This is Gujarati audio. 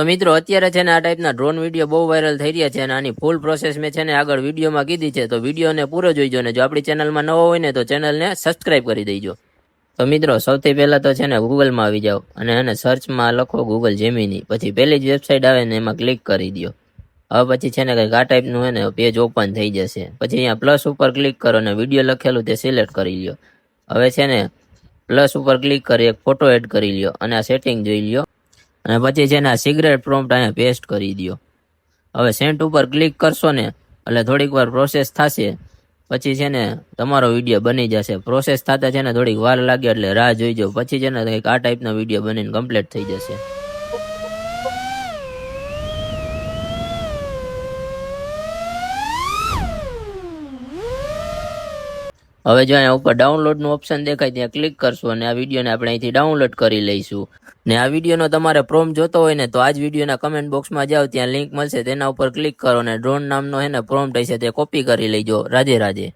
તો મિત્રો અત્યારે છે ને આ ટાઈપના ડ્રોન વિડીયો બહુ વાયરલ થઈ રહ્યા છે અને આની ફૂલ પ્રોસેસ મેં છે ને આગળ વિડીયોમાં કીધી છે. તો વિડીયોને પૂરો જોઈજો ને જો આપણી ચેનલમાં નવો હોય ને તો ચેનલને સબસ્ક્રાઇબ કરી દેજો. તો મિત્રો સૌથી પહેલાં તો છે ને ગૂગલમાં આવી જાઓ અને એને સર્ચમાં લખો ગૂગલ જેમિની. પછી પહેલી જ વેબસાઇટ આવે ને એમાં ક્લિક કરી દો. હવે પછી છે ને કંઈક આ ટાઈપનું છે ને પેજ ઓપન થઈ જશે. પછી અહીંયા પ્લસ ઉપર ક્લિક કરો અને વિડીયો લખેલું તે સિલેક્ટ કરી લ્યો. હવે છે ને પ્લસ ઉપર ક્લિક કરી એક ફોટો એડ કરી લ્યો અને આ સેટિંગ જોઈ લ્યો અને પછી છે ને આ સિગરેટ પ્રોમ્પ્ટ અહીંયા પેસ્ટ કરી દો. હવે સેન્ટ ઉપર ક્લિક કરશો ને એટલે થોડીક વાર પ્રોસેસ થશે. પછી છે ને તમારો વિડીયો બની જશે. પ્રોસેસ થતા છે ને થોડીક વાર લાગે એટલે રાહ જોઈજો. પછી છે ને કંઈક આ ટાઈપનો વિડીયો બનીને કમ્પ્લીટ થઈ જશે. હવે જો અહીંયા ઉપર ડાઉનલોડનું ઓપ્શન દેખાય ત્યાં ક્લિક કરશું અને આ વિડીયોને આપણે અહીંથી ડાઉનલોડ કરી લઈશું. ને આ વિડીયોનો તમારે પ્રોમ્પ્ટ જોતો હોય ને તો આ જ વિડીયોના કમેન્ટ બોક્સમાં જાઓ, ત્યાં લિંક મળશે, તેના ઉપર ક્લિક કરો અને ડ્રોન નામનો હે ને પ્રોમ્પ્ટ હશે તે કોપી કરી લેજો. રાધે રાધે.